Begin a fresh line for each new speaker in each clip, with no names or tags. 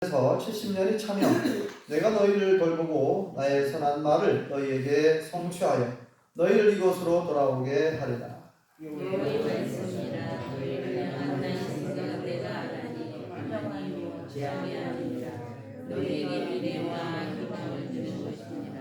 에서 70년이 차면 내가 너희를 돌보고 나의 선한 말을 너희에게 성취하여 너희를 이곳으로 돌아오게 하리라.
여호와의 말씀이라. 너희를 만나신 내가 알아니 평안이요 재앙이 아니라 너희에게 미래와 희망을 주는 것이니라.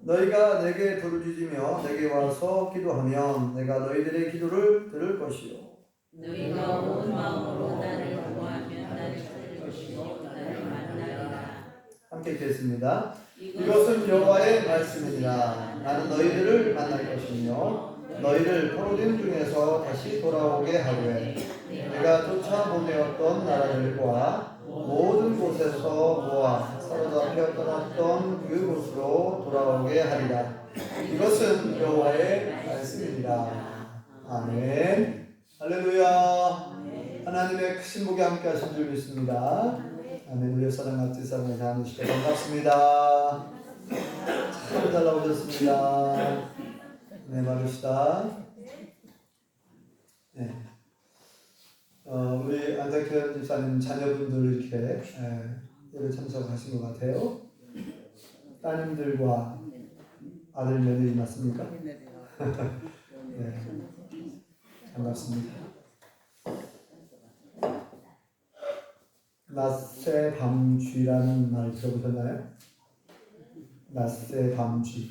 너희가 내게 부르짖으며 내게 와서 기도하면 내가 너희들의 기도를 들을 것이요
너희가 온 마음으로 나를 구하면 나를 찾을 것이요 나를 만나리라.
함께 읽겠습니다. 이것은 여호와의 말씀이니라. 나는 너희들을 만날 것이며 너희를 포로된 중에서 다시 돌아오게 하되 내가 쫓아보내었던 나라들과 모든 곳에서 모아 사로잡혀 떠났던 그곳으로 돌아오게 하리라. 이것은 여호와의 말씀이니라. 아멘. 할렐루야. 하나님의 크신 복이 함께 하신 줄 믿습니다. 아멘. 우리 사랑과 뜻사랑을 나누시게 반갑습니다. 참 잘 나오셨습니다. 네, 말읍시다. 네. 우리 안석현 집사님 자녀분들 이렇게 예배 참석하신 것 같아요. 따님들과 아들 며느리 맞습니까? 네, 반갑습니다. 낮새 밤쥐라는 말 들어보셨나요? 낮새 밤쥐.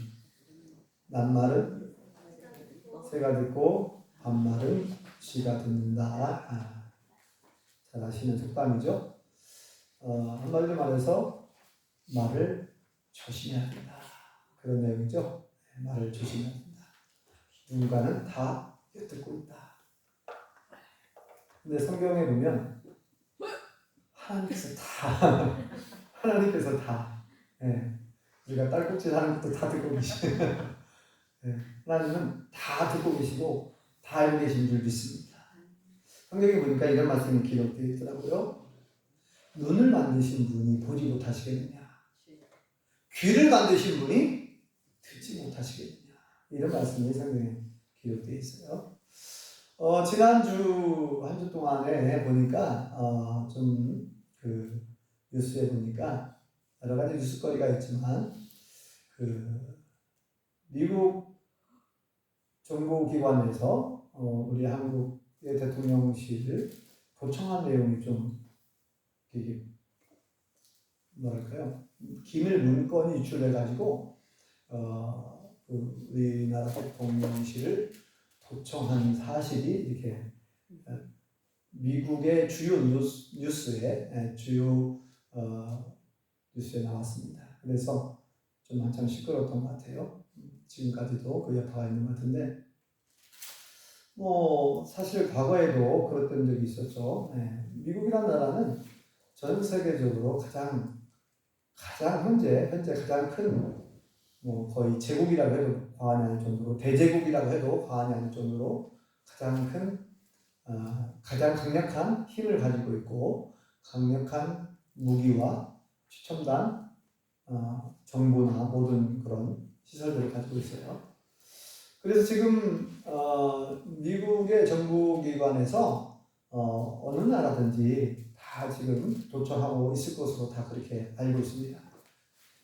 낮말은 새가 듣고 밤말은 쥐가 듣는다. 잘 아시는 속담이죠. 한마디로 말해서 말을 조심해야 된다. 그런 내용이죠. 말을 조심해야 된다. 누군가는 다 엿듣고 있다. 근데 성경에 보면 하나님께서 다 우리가 딸꾹질 하는 것도 다 듣고 계시고 하나님은 다 듣고 계시고 다 알고 계신 줄 믿습니다. 성경에 보니까 이런 말씀이 기록되어 있더라고요. 눈을 만드신 분이 보지 못하시겠느냐, 귀를 만드신 분이 듣지 못하시겠느냐, 이런 말씀이 성경에 기록되어 있어요. 지난주 한 주 동안에 보니까 좀 그 뉴스에 보니까 여러 가지 뉴스거리가 있지만 미국 정보기관에서 우리 한국의 대통령실을 도청한 내용이 좀 되게 뭐랄까요, 기밀 문건이 유출돼가지고 우리나라 대통령실을 도청한 사실이 이렇게 미국의 주요 뉴스에 뉴스에 나왔습니다. 그래서 좀 한참 시끄러웠던 것 같아요. 지금까지도 그 여파가 있는 것 같은데, 사실 과거에도 그랬던 적이 있었죠. 미국이라는 나라는 전 세계적으로 가장 현재 가장 큰, 거의 제국이라고 해도 과언이 아닐 정도로, 대제국이라고 해도 과언이 아닐 정도로 가장 큰, 가장 강력한 힘을 가지고 있고 강력한 무기와 최첨단 정보나 모든 그런 시설들을 가지고 있어요. 그래서 지금 미국의 정부기관에서 어느 나라든지 다 지금 도청하고 있을 것으로 다 그렇게 알고 있습니다.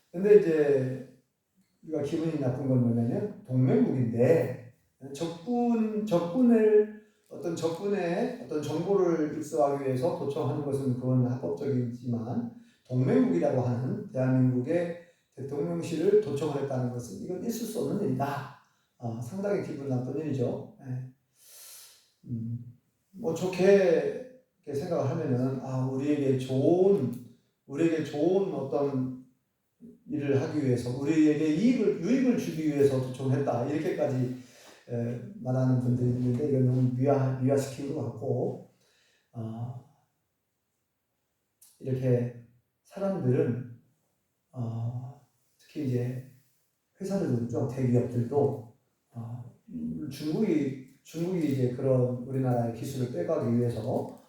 근데 이제 우리가 기분이 나쁜 건 뭐냐면, 동맹국인데 적군의 어떤 정보를 입수하기 위해서 도청하는 것은 그건 합법적이지만, 동맹국이라고 하는 대한민국의 대통령실을 도청을 했다는 것은 이건 있을 수 없는 일이다. 상당히 기분 나쁜 일이죠. 좋게 생각을 하면은, 우리에게 좋은 어떤 일을 하기 위해서, 우리에게 유익을 주기 위해서 도청했다, 이렇게까지 말하는 분들이 있는데, 이건 너무 미화시키는 것 같고, 이렇게 사람들은 특히 이제 회사들도, 대기업들도 중국이 이제 그런 우리나라의 기술을 빼가기 위해서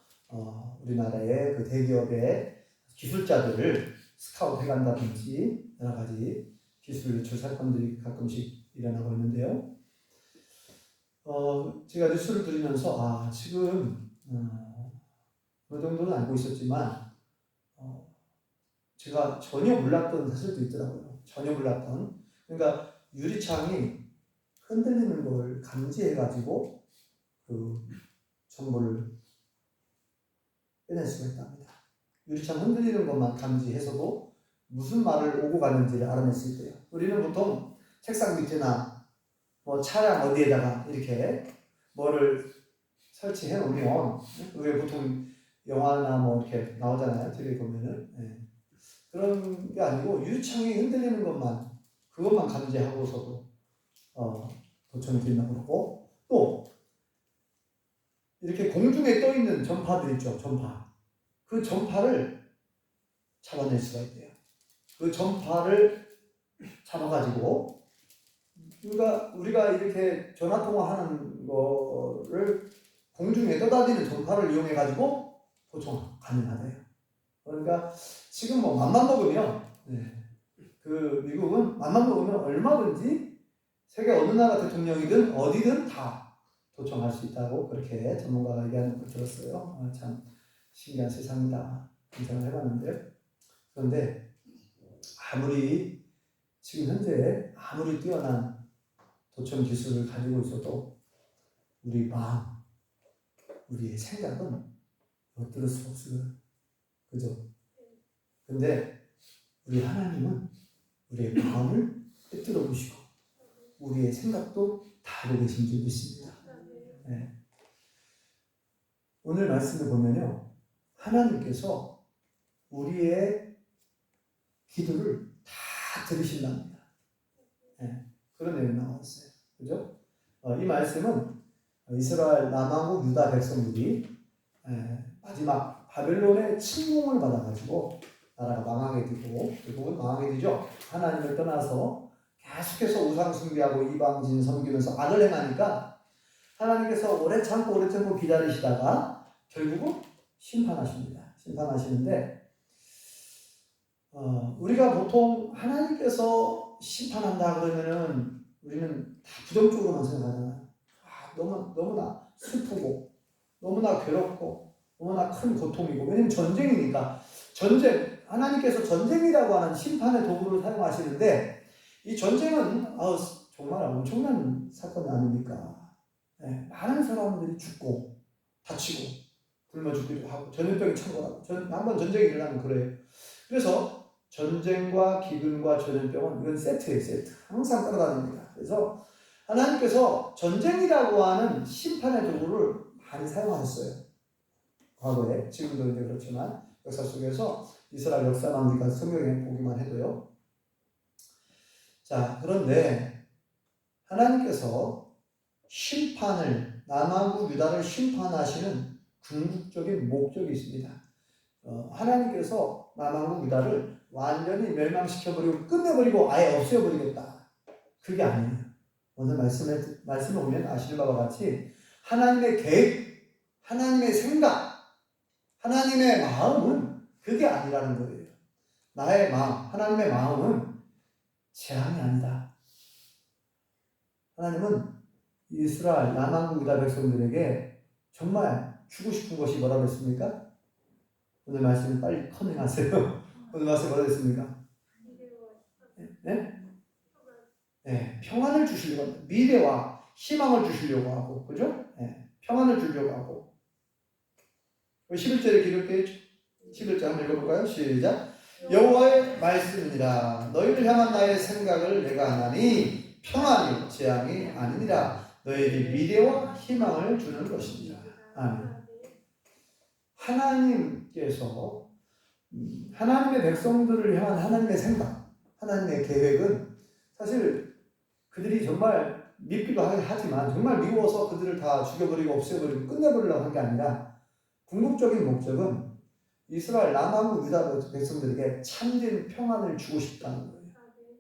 우리나라의 그 대기업의 기술자들을 스카우트 해간다든지 여러 가지 기술 유출 사건들이 가끔씩 일어나고 있는데요. 제가 뉴스를 들으면서 지금 어느 정도는 알고 있었지만 제가 전혀 몰랐던 사실도 있더라고요. 전혀 몰랐던. 그러니까 유리창이 흔들리는 걸 감지해가지고 그 정보를 빼낼 수가 있답니다. 유리창 흔들리는 것만 감지해서도 무슨 말을 오고 갔는지를 알아냈을 때요. 우리는 보통 책상 밑에나 뭐 차량 어디에다가 이렇게 뭐를 설치해 놓으면 우리가 보통 영화나 뭐 이렇게 나오잖아요. TV에 보면은. 예. 그런 게 아니고 유리창이 흔들리는 그것만 감지하고서도 도청이 된다고 그러고, 또 이렇게 공중에 떠 있는 전파들 있죠. 전파. 그 전파를 잡아낼 수가 있대요. 그 전파를 잡아가지고 우리가 이렇게 전화 통화하는 거를 공중에 떠다니는 전파를 이용해 가지고 도청 가능하대요. 그러니까 지금 뭐 맘만 먹으면 그 미국은 맘만 먹으면 얼마든지 세계 어느 나라 대통령이든 어디든 다 도청할 수 있다고 그렇게 전문가가 얘기하는 걸 들었어요. 참 신기한 세상이다. 생각을 해봤는데, 그런데 아무리 지금 현재 아무리 뛰어난 도청 기술을 가지고 있어도 우리 마음, 우리의 생각은 엿들을 수 없어요. 그죠? 근데 우리 하나님은 우리의 마음을 꿰뚫어 보시고 우리의 생각도 다 알고 계신 줄 믿습니다. 네. 오늘 말씀을 보면요, 하나님께서 우리의 기도를 다 들으신답니다. 네. 그런 내용이 나왔어요. 그죠? 이 말씀은 이스라엘 남왕국 유다 백성들이 마지막 바벨론의 침공을 받아가지고 나라가 망하게 되고, 결국은 망하게 되죠. 하나님을 떠나서 계속해서 우상 숭배하고 이방진 섬기면서 악을 행하니까 하나님께서 오래 참고 기다리시다가 결국은 심판하십니다. 심판하시는데, 우리가 보통 하나님께서 심판한다 그러면은 우리는 다 부정적으로만 생각하잖아요. 너무나 슬프고 너무나 괴롭고 너무나 큰 고통이고, 왜냐면 전쟁이니까. 하나님께서 전쟁이라고 하는 심판의 도구를 사용하시는데, 이 전쟁은 정말 엄청난 사건이 아닙니까? 네, 많은 사람들이 죽고 다치고 굶어 죽기도 하고 전염병이 창궐하고, 한번 전쟁이 일어나면 그래요. 그래서 전쟁과 기근과 전염병은 이건 세트예요. 세트. 항상 따라다닙니다. 그래서 하나님께서 전쟁이라고 하는 심판의 도구를 많이 사용하셨어요. 과거에. 지금도 이제 그렇지만 역사 속에서 이스라엘 역사만 우리가 성경에 보기만 해도요. 자, 그런데 하나님께서 남왕국 유다를 심판하시는 궁극적인 목적이 있습니다. 하나님께서 남왕국 유다를 완전히 멸망시켜버리고 끝내버리고 아예 없애버리겠다. 그게 아니에요. 오늘 말씀을 보면 아시는 바와 같이 하나님의 계획, 하나님의 생각, 하나님의 마음은 그게 아니라는 거예요. 나의 마음, 하나님의 마음은 재앙이 아니다. 하나님은 이스라엘 남왕국 유다 백성들에게 정말 주고 싶은 것이 뭐라고 했습니까? 오늘 말씀 빨리 커밍하세요. 오늘 말씀 뭐라고 했습니까? 네? 네, 평안을 주시려고 합니다. 미래와 희망을 주시려고 하고, 그죠? 네, 평안을 주려고 하고. 11절에 기록되어 있죠? 11절 한번 읽어볼까요? 시작. 여호와의 말씀이니라. 너희를 향한 나의 생각을 내가 하나니 평안이 재앙이 아니니라. 너희에게 미래와 희망을 주는 것입니다. 아멘. 하나님께서 하나님의 백성들을 향한 하나님의 생각, 하나님의 계획은 사실 그들이 정말 밉기도 하지만 정말 미워서 그들을 다 죽여버리고 없애버리고 끝내버리려고 한 게 아니라 궁극적인 목적은 이스라엘 남왕국 유다 백성들에게 참된 평안을 주고 싶다는 거예요.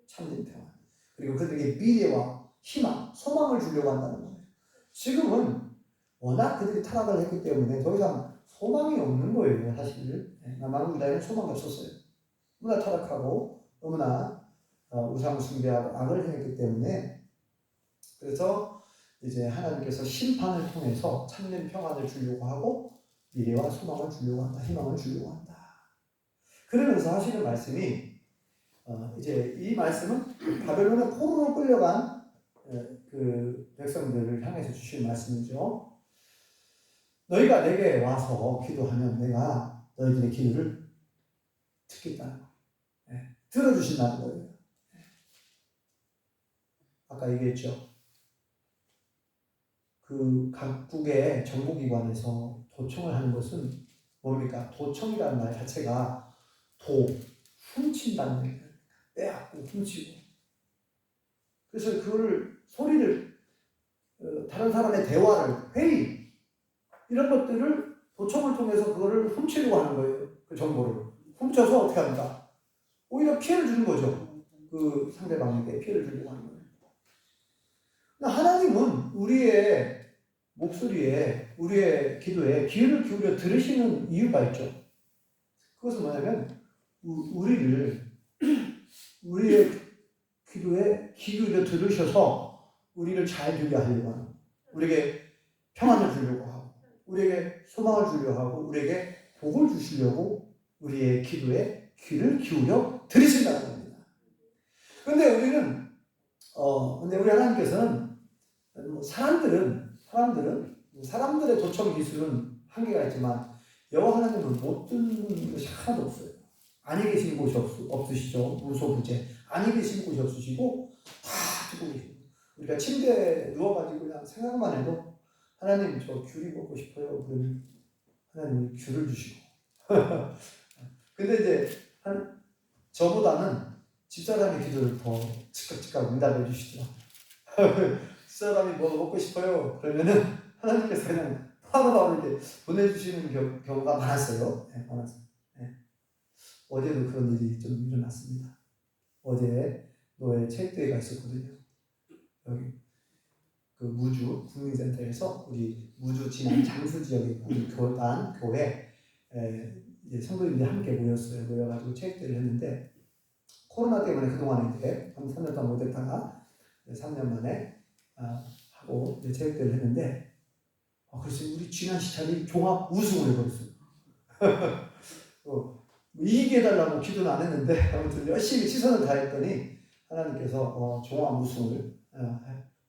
참된 평안. 그리고 그들에게 미래와 희망, 소망을 주려고 한다는 거예요. 지금은 워낙 그들이 타락을 했기 때문에 더 이상 소망이 없는 거예요. 사실 남왕국 유다에는 소망이 없었어요. 너무나 타락하고 너무나 우상 숭배하고 악을 행했기 때문에, 그래서 이제 하나님께서 심판을 통해서 참된 평안을 주려고 하고 미래와 소망을 주려고 한다. 희망을 주려고 한다. 그러면서 하시는 말씀이 이제 이 말씀은 바벨론의 포로로 끌려간 그 백성들을 향해서 주신 말씀이죠. 너희가 내게 와서 기도하면 내가 너희들의 기도를 듣겠다는 거. 들어주신다는 거예요. 아까 얘기했죠. 그 각국의 정보기관에서 도청을 하는 것은 뭡니까? 도청이라는 말 자체가 훔친다는 얘기예요. 빼앗고 훔치고. 그래서 그거를 소리를 다른 사람의 대화를 회의 이런 것들을 도청을 통해서 그거를 훔치려고 하는 거예요. 그 정보를 훔쳐서 어떻게 합니까? 오히려 피해를 주는 거죠. 그 상대방에게 피해를 주려고 하는 거예요. 하나님은 우리의 목소리에, 우리의 기도에 귀를 기울여 들으시는 이유가 있죠. 그것은 뭐냐면 우리의 기도에 귀 기울여 들으셔서 우리를 잘 되게 하려고 하는, 우리에게 평안을 주려고 하고, 우리에게 소망을 주려고 하고, 우리에게 복을 주시려고 우리의 기도에 귀를 기울여 들으신다는 겁니다. 근데 우리 하나님께서는 사람들의 도청 기술은 한계가 있지만 여호와 하나님은 못 듣는 것이 하나도 없어요. 아니 계신 곳이 없으시죠. 무소부재. 아니 계신 곳이 없으시고 다 듣고 계십니다. 우리가 침대에 누워가지고 그냥 생각만 해도 하나님 저 귤이 먹고 싶어요. 그러면 하나님이 귤을 주시고. 근데 이제 저보다는 집사람의 기도를 더 즉각 응답해 주시더라고요. 집사람이 뭐 먹고 싶어요. 그러면은 하나님께서 그냥 바로 이렇게 보내주시는 경우가 많았어요. 네, 많았어요. 네. 어제도 그런 일이 좀 일어났습니다. 어제 노예 체육대회가 있었거든요. 여기 그 무주 국민센터에서 우리 무주 진안 장수 지역의 우리 교회 이제 성도님들이 함께 모여가지고 체육대회를 했는데 코로나 때문에 그동안에 이제 한 3년 동안 못했다가 3년 만에 하고 이제 체육대회를 했는데 그래서 우리 진안 시찰이 종합 우승을 해버렸어요. 이기게 해달라고 기도는 안 했는데 아무튼 열심히 최선을 다했더니 하나님께서 종합 우승을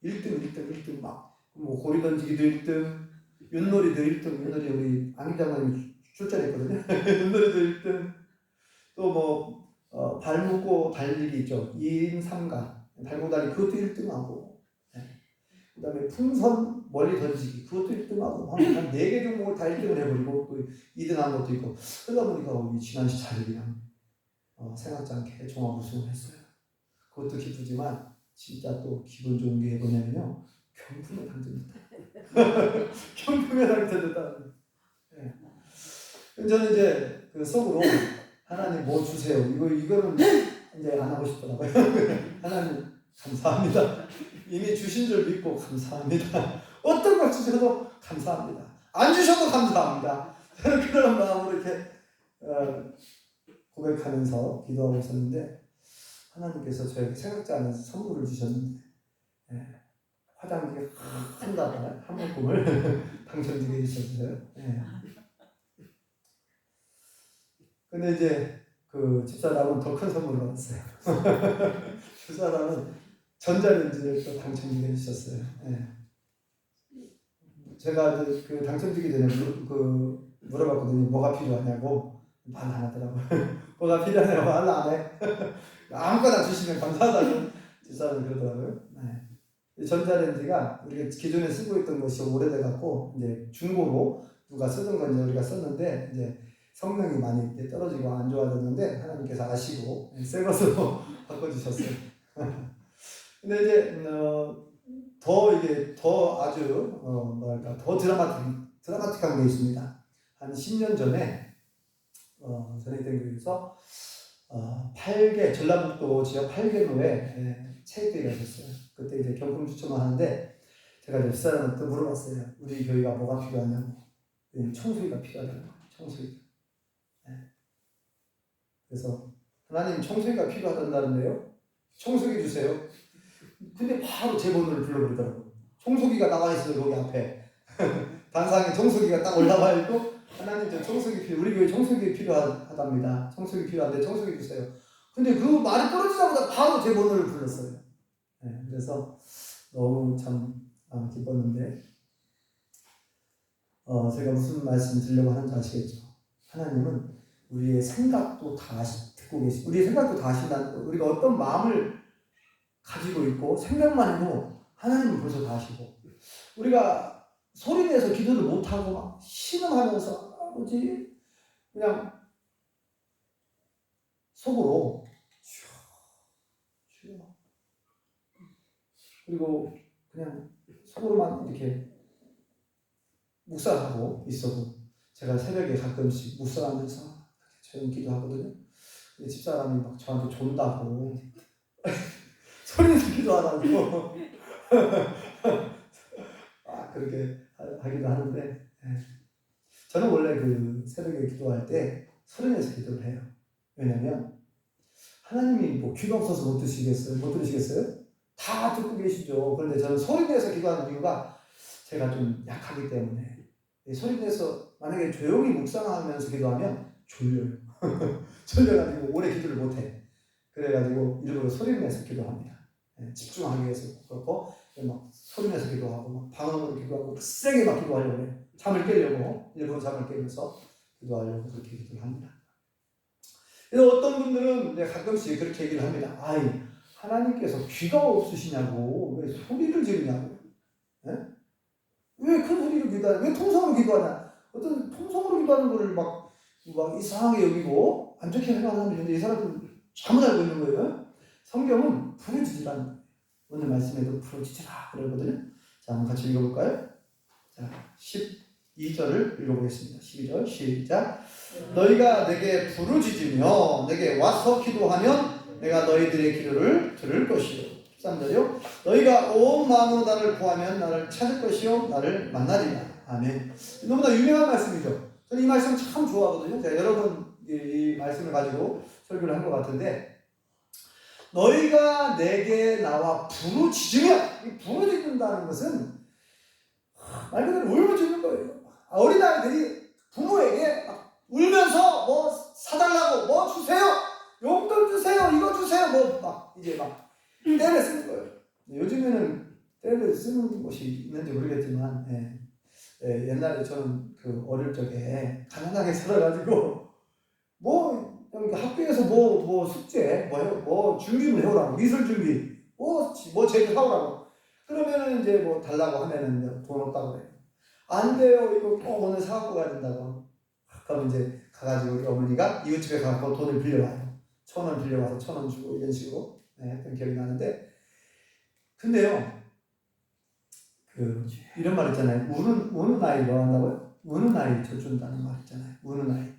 1등 막 뭐 고리 던지기도 1등, 윷놀이도 1등, 윷놀이 우리 안 기장님이 출전했거든요. 윷놀이도 1등, 또 뭐 발 묶고 달리기 있죠. 2인 3가 달고 달리기 그것도 1등하고, 그 다음에 풍선 멀리 던지기 그것도 1등하고 한 4개 종목을 다 1등을 해버리고 또 2등한 것도 있고, 그러다 보니까 우리 지난시 잘 그냥 생각지 않게 종합 우승을 했어요. 그것도 기쁘지만 진짜 또 기분 좋은 게 뭐냐면요, 경품에 당첨됐다. 경품에 당첨됐다. 네. 저는 이제 그 속으로 하나님 뭐 주세요. 이거는 이제 안 하고 싶더라고요. 하나님 감사합니다. 이미 주신 줄 믿고 감사합니다. 어떤 걸 주셔도 감사합니다. 안 주셔도 감사합니다. 저는 그런 마음으로 이렇게 고백하면서 기도하고 있었는데 하나님께서 저에게 생각지 않은 선물을 주셨는데 화장지가 큰 다발 한 묶음을 당첨되게 해주셨어요. 근데 이제 그 집사람은 더 큰 선물을 받았어요. 집사람은 전자레인지를 또 당첨되게 해주셨어요. 제가 그 당첨되기 전에 물어봤거든요. 뭐가 필요하냐고. 말 안 하더라고요. 뭐가 필요하냐고 말 안 해. 아무거나 주시면 감사하다고 집사람이 그러더라고요. 전자레인지가 우리가 기존에 쓰고 있던 것이 오래돼갖고 이제 중고로 누가 쓰던 건 이제 우리가 썼는데 이제 성능이 많이 이제 떨어지고 안 좋아졌는데 하나님께서 아시고 새 것으로 바꿔주셨어요. 근데 이제 더 아주 더 드라마틱한 게 있습니다. 한 10년 전에 전액대교에서 8개 전라북도 지역 8개로에 체육대회가 있었어요. 그때 이제 경품 추첨을 하는데 제가 이제 집사람한테 물어봤어요. 우리 교회가 뭐가 필요하냐고. 청소기가 필요하다는 거예요. 청소기. 그래서 하나님 청소기가 필요하단다는데요. 청소기 주세요. 근데 바로 제 번호를 불러버리더라고요. 청소기가 나와 있어요. 여기 앞에. 단상에 청소기가 딱 올라와 있고 하나님 저 청소기 우리 교회 청소기 필요하답니다. 청소기 필요한데 청소기 주세요. 근데 그 말이 떨어지자마자 바로 제 번호를 불렀어요. 네, 그래서 너무 참 기뻤는데 제가 무슨 말씀 드리려고 하는지 아시겠죠? 하나님은 우리의 생각도 다 듣고 계시고 우리의 생각도 다 아신다는 거. 우리가 어떤 마음을 가지고 있고 생각만 해도 하나님은 벌써 다 아시고 우리가 소리내서 기도를 못하고 막 신음하면서 뭐지 그냥 속으로 쉬어 그리고 그냥 속으로만 이렇게 묵상하고 있어도 제가 새벽에 가끔씩 묵상하면서 조용히 기도하거든요. 집사람이 막 저한테 존다고 소리내서 기도하라고 그렇게 하기도 하는데 저는 원래 그 새벽에 기도할 때 소리내서 기도를 해요. 왜냐면 하나님이 뭐 귀가 없어서 못 드시겠어요? 못 들으시겠어요? 다 듣고 계시죠. 그런데 저는 소리내서 기도하는 이유가 제가 좀 약하기 때문에 소리내서 만약에 조용히 묵상하면서 기도하면 졸려요. 졸려가지고 오래 기도를 못해. 그래가지고 일부러 소리내서 기도합니다. 집중하기 위해서 그렇고 막 소리내서 기도하고 막 방언으로 기도하고 세게 막 기도하려고 해요. 잠을 깨려고 일부러 잠을 깨면서 기도하려고 그렇게 기도를 합니다. 그래서 어떤 분들은 이제 가끔씩 그렇게 얘기를 합니다. 아이 하나님께서 귀가 없으시냐고 왜 소리를 지르냐고 왜 큰 소리로 기도하냐 왜 통성으로 기도하냐 어떤 통성으로 기도하는 거를 막 이상하게 여기고 안 좋게 생각하는 사람들이 있는데 이 사람들은 잘못 알고 있는 거예요. 성경은 부르짖으라는 거예요. 오늘 말씀에도 부르짖으라 그러거든요. 자, 한번 같이 읽어볼까요? 자, 12절을 읽어보겠습니다. 12절 시작. 너희가 내게 부르짖으며 내게 와서 기도하면 내가 너희들의 기도를 들을 것이요. 13절이요. 너희가 온 마음으로 나를 구하면 나를 찾을 것이요 나를 만나리라. 아멘. 너무나 유명한 말씀이죠. 저는 이 말씀 참 좋아하거든요. 제가 여러 번 이 말씀을 가지고 설교를 한 것 같은데 너희가 내게 나와 부르짖으면 이 부르짖는다는 것은 말 그대로 울부짖는 거예요. 어린아이들이 부모에게 울면서 뭐 사달라고 뭐 주세요 용돈 주세요 이거 주세요 뭐 막 이제 막 떼를 쓰는 거예요. 요즘에는 떼를 쓰는 곳이 있는지 모르겠지만 옛날에 저는 그 어릴 적에 가난하게 살아가지고 뭐 학교에서 뭐 숙제 뭐 준비물 해오라고 미술 준비 뭐 제일 사오라고 그러면은 이제 뭐 달라고 하면은 돈 없다고 그래요. 안 돼요 이거 꼭 오늘 사갖고 가야 된다고. 그럼 이제 가가지고 우리 어머니가 이웃집에 가서 돈을 빌려와요. 1,000원 빌려와서 1,000원 주고 이런 식으로 했던 기억이 나는데 근데요 이런 말 있잖아요. 우는 아이 뭐 한다고요? 우는 아이 젖준다는 말 있잖아요. 우는 아이.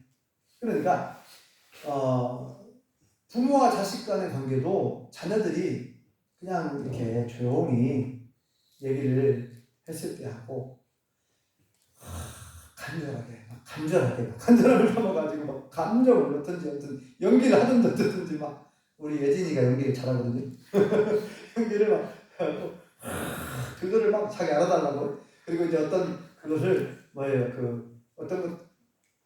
그러니까 부모와 자식 간의 관계도 자녀들이 그냥 이렇게 조용히 얘기를 했을 때 하고 간절함을 담아가지고 막 감정을 어떤지 연기를 하든 어떻든지 막 우리 예진이가 연기를 잘하거든요. 연기를 막 그거를 막 자기 알아달라고 그리고 이제 어떤 그것을 어떤 거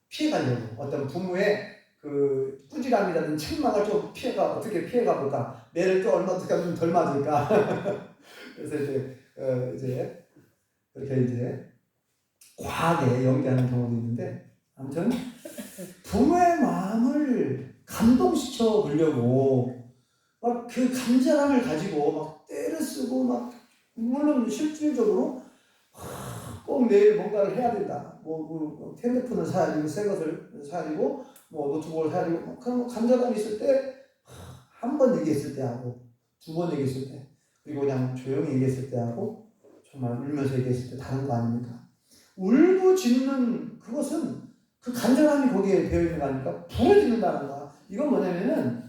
피해가려고 어떤 부모의 그 꾸지람이라든 책망을 좀 어떻게 피해가 볼까 매를 또 얼마 어떻게 하면 덜 맞을까 그래서 이제 그렇게 이제 과하게 연기하는 경우도 있는데 아무튼 부모의 마음을 감동시켜 보려고 막 그 간절함을 가지고 막 때를 쓰고 막 물론 실질적으로 꼭 내일 뭔가를 해야 된다. 뭐 핸드폰을 사야 되고 새 것을 사야 되고 뭐 노트북을 사야 되고 뭐 그런 간절함이 있을 때 한 번 얘기했을 때 하고 2번 얘기했을 때 그리고 그냥 조용히 얘기했을 때 하고 정말 울면서 얘기했을 때 다른 거 아닙니까? 울부짖는 그것은 그 간절함이 거기에 배어 있는 거 아닙니까? 부르짖는다는 거야. 이건 뭐냐면은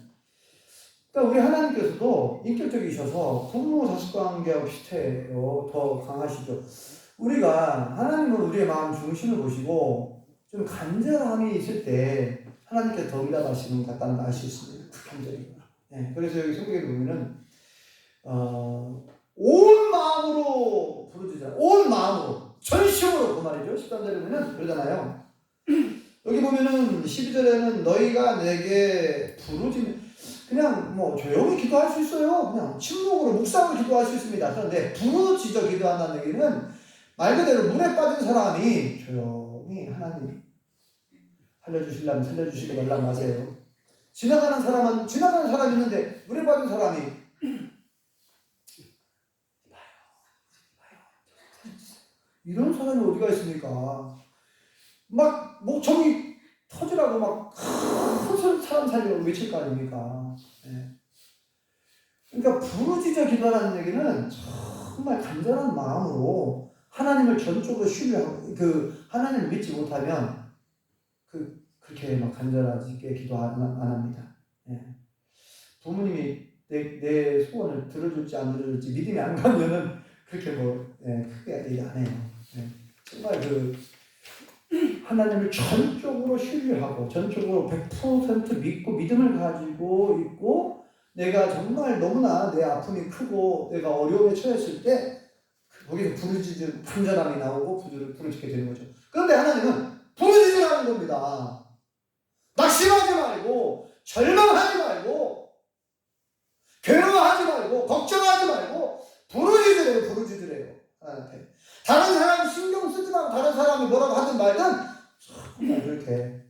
그러니까 우리 하나님께서도 인격적이셔서 부모 자식 관계하고 비슷해요. 더 강하시죠. 우리가 하나님은 우리의 마음 중심을 보시고 좀 간절함이 있을 때 하나님께서 더 응답하시는 것 같다는 걸 알 수 있습니다. 극단적이구나. 그래서 여기 성경에 보면은 온 마음으로 부르짖으라. 온 마음으로 전심으로 그 말이죠. 13절에 보면 그러잖아요. 여기 보면은 12절에는 너희가 내게 부르짖는, 그냥 뭐 조용히 기도할 수 있어요. 그냥 침묵으로 묵상으로 기도할 수 있습니다. 그런데 부르짖어 기도한다는 얘기는 말 그대로 물에 빠진 사람이 조용히 하나님 살려주시려면 살려주시고 말라 마세요. 지나가는 사람이 있는데 물에 빠진 사람이 이런 사람이 어디가 있습니까? 막 목청이 터지라고 막 큰 사람 살려고 외칠 거 아닙니까? 네. 그러니까 부르짖어 기도하는 얘기는 정말 간절한 마음으로 하나님을 전적으로 신뢰하고 하나님을 믿지 못하면 그렇게 막 간절하게 기도 안 합니다. 예. 부모님이 내 소원을 들어줄지 안 들어줄지 믿음이 안 가면은 그렇게 크게 얘기 안 해요. 예. 정말 하나님을 전적으로 신뢰하고 전적으로 100% 믿고 믿음을 가지고 있고 내가 정말 너무나 내 아픔이 크고 내가 어려움에 처했을 때 거기서 부르짖은 간절함이 나오고 부르짖게 되는 거죠. 그런데 하나님은 부르짖으라는 겁니다. 낙심하지 말고 절망하지 말고 괴로워하지 말고 걱정하지 말고 부르짖으래요. 하나님한테. 다른 사람 신경 쓰지 말고 다른 사람이 뭐라고 하든 말든 정말 그렇게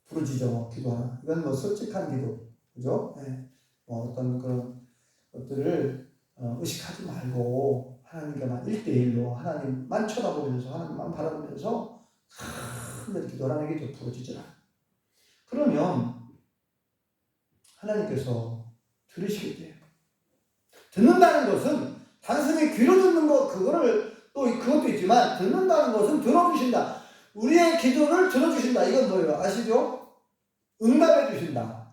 부르짖어 기도하라. 이건 뭐 솔직한 기도, 그죠? 네. 뭐 어떤 그런 것들을 의식하지 말고 하나님께만 1대1로 하나님만 쳐다보면서 하나님만 바라보면서 큰 기도하라는 얘기죠. 부르짖으라. 그러면 하나님께서 들으시게 돼요. 듣는다는 것은 단순히 귀로 듣는 것 그것도 있지만 듣는다는 것은 들어주신다. 우리의 기도를 들어주신다. 이건 뭐예요? 아시죠? 응답해 주신다.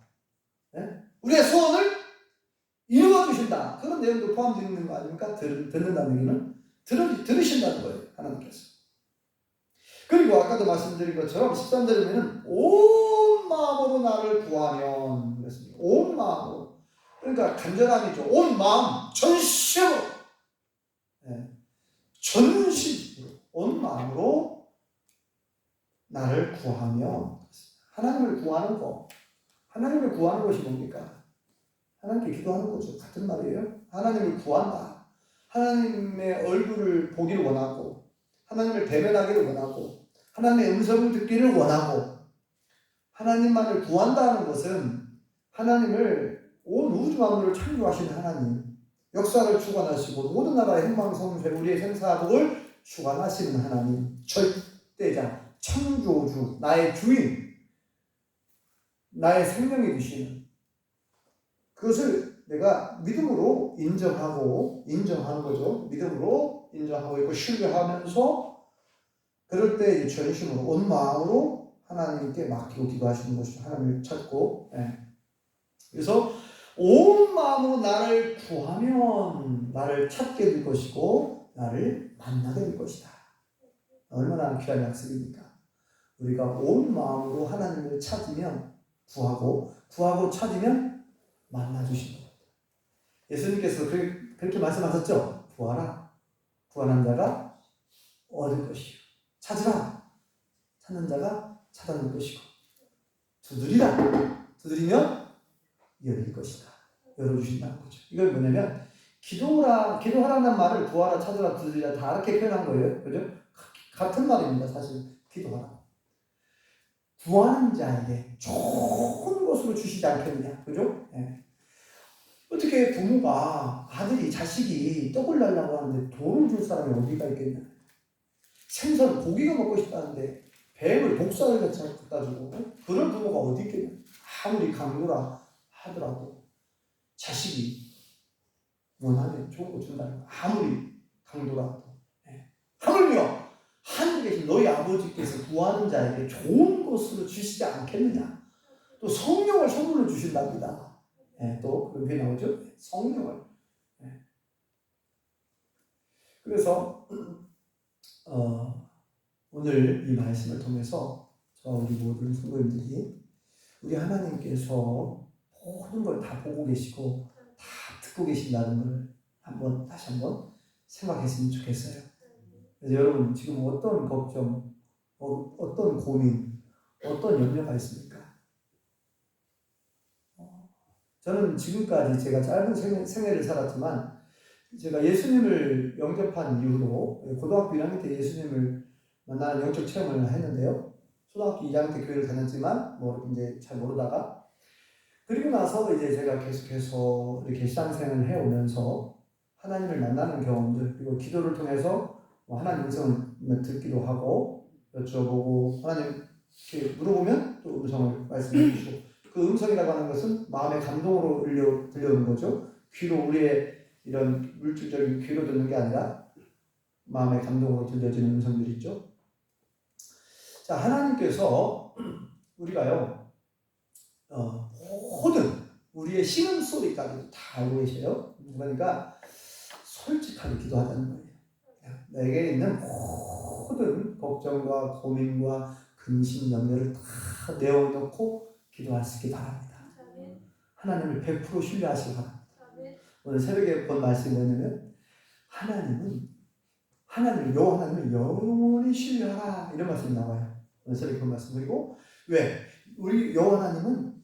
네? 우리의 소원을 이루어 주신다. 그런 내용도 포함되어 있는 거 아닙니까? 듣는다는 얘기는 들으신다는 거예요. 하나님께서. 그리고 아까도 말씀드린 것처럼 13절에 보면 온 마음으로 나를 구하면 그랬습니다. 온 마음으로. 그러니까 간절함이죠. 온 마음, 전심으로. 네. 전심으로. 온 마음으로 나를 구하면 하나님을 구하는 거. 하나님을 구하는 것이 뭡니까? 하나님께 기도하는 거죠. 같은 말이에요. 하나님을 구한다. 하나님의 얼굴을 보기를 원하고 하나님을 대면하기를 원하고 하나님의 음성을 듣기를 원하고 하나님만을 구한다는 것은 하나님을 온 우주 만물을 창조하시는 하나님, 역사를 주관하시고 모든 나라의 행방성쇠 우리의 생사복을 주관하시는 하나님, 절대자, 창조주, 나의 주인, 나의 생명이 되시는 그것을 내가 믿음으로 인정하는 거죠. 믿음으로 인정하고 있고 신뢰하면서 그럴 때 전심으로 온 마음으로 하나님께 맡기고 기도하시는 것이죠. 하나님을 찾고. 예. 그래서 온 마음으로 나를 구하면 나를 찾게 될 것이고 나를 만나게 될 것이다. 얼마나 귀한 약속입니까? 우리가 온 마음으로 하나님을 찾으면 구하고 찾으면 만나주신다. 예수님께서 그렇게 말씀하셨죠? 구하라. 구하는 자가 얻을 것이요. 찾으라. 찾는 자가 찾아낼 것이고. 두드리라. 두드리면 열릴 것이다. 열어주신다는 거죠. 이건 뭐냐면 기도하라는 말을 구하라, 찾으라, 두드리라 다 이렇게 표현한 거예요. 그죠? 같은 말입니다. 사실 기도하라. 구하는 자에게 좋은 것으로 주시지 않겠느냐. 그죠? 네. 어떻게 부모가 자식이 떡을 달라고 하는데 돈을 줄 사람이 어디가 있겠냐. 생선, 고기가 먹고 싶다는데 뱀을 독사를 갖다 주고 그런 부모가 어디 있겠냐. 아무리 강요라 하더라도 자식이 원하면 좋은 거 준다는 거. 아무리 강도라도. 네. 하물며 하늘에 계신 너희 아버지께서 구하는 자에게 좋은 것으로 주시지 않겠느냐. 또 성령을 선물로 주신답니다. 네, 또 그런 게 나오죠. 성령을. 네. 그래서 오늘 이 말씀을 통해서 저와 우리 모든 성도님들이 우리 하나님께서 모든 걸 다 보고 계시고 다 듣고 계신다는 걸 다시 한번 생각했으면 좋겠어요. 그래서 여러분 지금 어떤 걱정, 어떤 고민, 어떤 염려가 있습니까? 저는 지금까지 제가 짧은 생애를 살았지만 제가 예수님을 영접한 이후로 고등학교 1학년 때 예수님을 만나는 영적 체험을 했는데요. 초등학교 2학년 때 교회를 다녔지만 뭐 이제 잘 모르다가 그리고 나서 이제 제가 계속해서 이렇게 신앙생활을 해오면서 하나님을 만나는 경험들 그리고 기도를 통해서 하나님 음성을 듣기도 하고 여쭤보고 하나님 이렇게 물어보면 또 음성을 말씀해 주시고 그 음성이라고 하는 것은 마음의 감동으로 들려오는 거죠. 귀로 우리의 이런 물질적인 귀로 듣는 게 아니라 마음의 감동으로 들려지는 음성들이 있죠. 자, 하나님께서 우리가요 모든 우리의 신음소리까지도 다 알고 계세요. 그러니까 솔직하게 기도하자는 거예요. 내게 있는 모든 걱정과 고민과 근심, 염려를 다 내어놓고 기도할 수 있기 바랍니다. 하나님을 100% 신뢰하시기 바랍니다. 오늘 새벽에 본 말씀이 뭐냐면 하나님을 영원히 신뢰하라 이런 말씀이 나와요. 오늘 새벽에 본 말씀. 그리고 왜? 우리 여호와 하나님은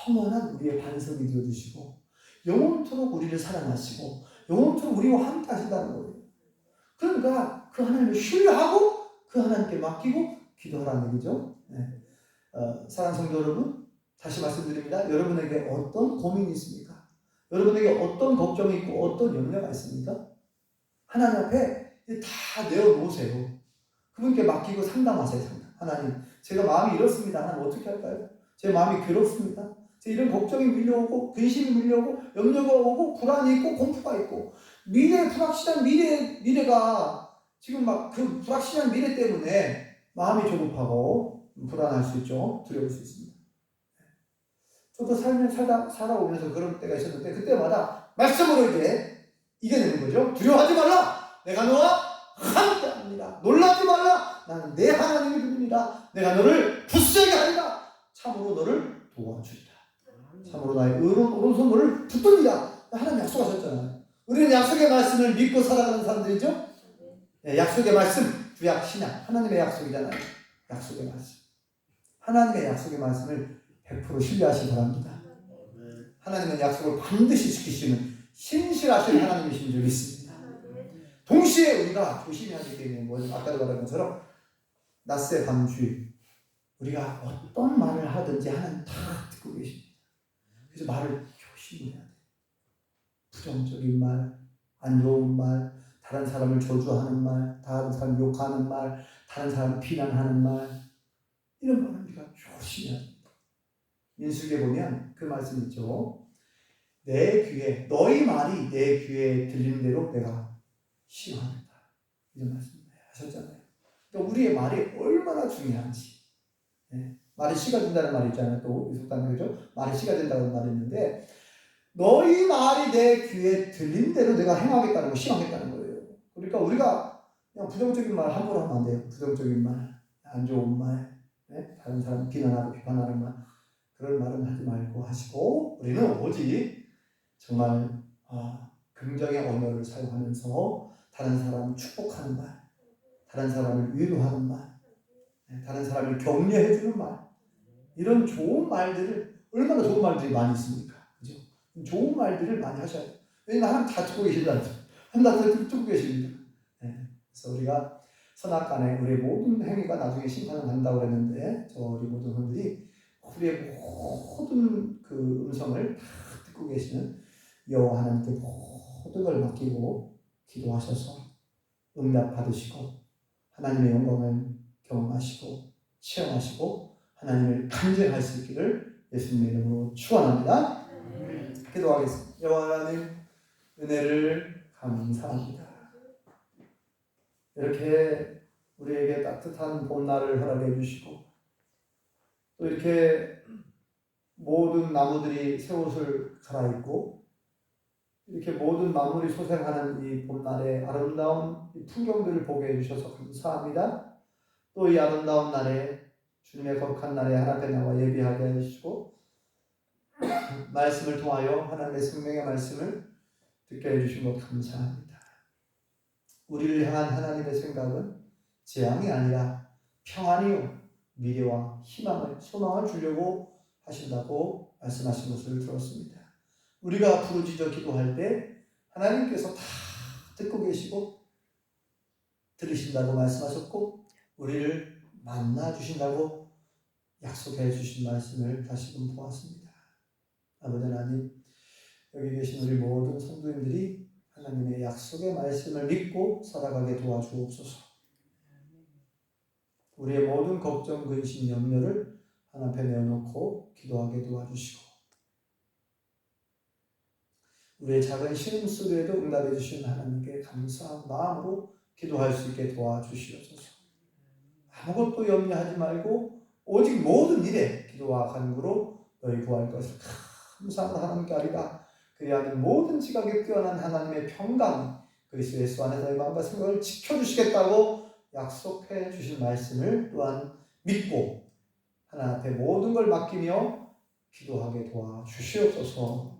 영원한 우리의 반석이 되어주시고 영원토록 우리를 사랑하시고 영원토록 우리와 함께 하신다는 거예요. 그러니까 그 하나님을 신뢰하고 그 하나님께 맡기고 기도하라는 얘기죠. 네. 사랑하는 성도 여러분, 다시 말씀드립니다. 여러분에게 어떤 고민이 있습니까? 여러분에게 어떤 걱정이 있고 어떤 염려가 있습니까? 하나님 앞에 다 내어놓으세요. 그분께 맡기고 상담하세요. 하나님, 제가 마음이 이렇습니다. 하나님 어떻게 할까요? 제 마음이 괴롭습니다. 제 이런 걱정이 밀려오고 근심이 밀려오고 염려가 오고 불안이 있고 공포가 있고 불확실한 미래가 지금 막 그 불확실한 미래 때문에 마음이 조급하고 불안할 수 있죠. 두려울 수 있습니다. 저도 살아오면서 그런 때가 있었는데 그때마다 말씀으로 이제 이겨내는 거죠. 두려워하지 말라. 내가 너와 함께 합니다. 놀라지 말라. 나는 내 하나님이 누구니라. 내가 너를 굳세게 하리라. 참으로 너를 도와주리라. 참으로 나의 오른손 너를 붙들리라. 하나님 약속하셨잖아요. 우리는 약속의 말씀을 믿고 살아가는 사람들이죠. 네, 약속의 말씀, 구약 신약 하나님의 약속이잖아요. 약속의 말씀. 하나님의 약속의 말씀을 100% 신뢰하시기 바랍니다. 하나님은 약속을 반드시 지키시는 신실하신 하나님이신 줄 믿습니다. 동시에 우리가 조심해야 되는 건 아까도 말한 것처럼 낮새 밤주의 우리가 어떤 말을 하든지 하나님 다 듣고 계십니다. 그래서 말을 조심해야 돼요. 부정적인 말, 안 좋은 말, 다른 사람을 저주하는 말, 다른 사람 욕하는 말, 다른 사람 비난하는 말 이런 말을 우리가 조심해야 됩니다. 민수기에 보면 그 말씀 있죠. 너희 말이 내 귀에 들리는 대로 내가 시행하겠다. 이런 말씀 하셨잖아요. 그러니까 우리의 말이 얼마나 중요한지. 네. 말이 씨가 된다는 말이 있잖아요. 또 이속담에 그죠? 말이 씨가 된다는 말이 있는데 너희 말이 내 귀에 들린 대로 내가 행하겠다는 거, 시행하겠다는 거예요. 그러니까 우리가 그냥 부정적인 말 함부로 하면 안 돼요. 부정적인 말, 안 좋은 말, 네? 다른 사람 비난하고 비판하는 말 그런 말은 하지 말고 하시고 우리는 오직 정말 긍정의 언어를 사용하면서 다른 사람을 축복하는 말, 다른 사람을 위로하는 말, 다른 사람을 격려해주는 말 이런 좋은 말들을 얼마나 좋은 말들이 많이 있습니까? 그죠? 좋은 말들을 많이 하셔야 돼요. 왜냐하면 하나님 다 듣고 계신다는 거죠. 하나님 다 듣고 계십니다. 그래서 우리가 선악간에 우리의 모든 행위가 나중에 심판을 한다고 그랬는데 우리 모든 분들이 우리의 모든 그 음성을 다 듣고 계시는 여호와 하나님께 모든 걸 맡기고 기도하셔서 응답 받으시고 하나님의 영광을 경험하시고 체험하시고 하나님을 간증할 수 있기를 예수님의 이름으로 축원합니다. 기도하겠습니다. 여호와 하나님 은혜를 감사합니다. 이렇게 우리에게 따뜻한 봄날을 허락해 주시고 또 이렇게 모든 나무들이 새 옷을 갈아입고 이렇게 모든 만물이 소생하는 이 봄날의 아름다운 이 풍경들을 보게 해주셔서 감사합니다. 또 이 아름다운 날에 주님의 거룩한 날에 하나님께 나와 예배하게 해주시고 말씀을 통하여 하나님의 생명의 말씀을 듣게 해주신 것 감사합니다. 우리를 향한 하나님의 생각은 재앙이 아니라 평안이요 미래와 희망을 소망을 주려고 하신다고 말씀하신 것을 들었습니다. 우리가 부르짖어 기도할 때 하나님께서 다 듣고 계시고 들으신다고 말씀하셨고 우리를 만나 주신다고 약속해 주신 말씀을 다시금 보았습니다. 아버지 하나님, 여기 계신 우리 모든 성도님들이 하나님의 약속의 말씀을 믿고 살아가게 도와주옵소서. 우리의 모든 걱정, 근심, 염려를 하나님 앞에 내어놓고 기도하게 도와주시고 우리의 작은 시름 속에도 응답해 주시는 하나님께 감사한 마음으로 기도할 수 있게 도와주시옵소서. 아무것도 염려하지 말고 오직 모든 일에 기도와 간구로 너희 구할 것을 감사하고 하나님께 아리라. 그리하니 모든 지각에 뛰어난 하나님의 평강 그리스도 예수 안에서 너희 마음과 생각을 지켜주시겠다고 약속해 주신 말씀을 또한 믿고 하나님 앞에 모든 걸 맡기며 기도하게 도와주시옵소서.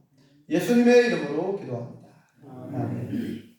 예수님의 이름으로 기도합니다. 아멘.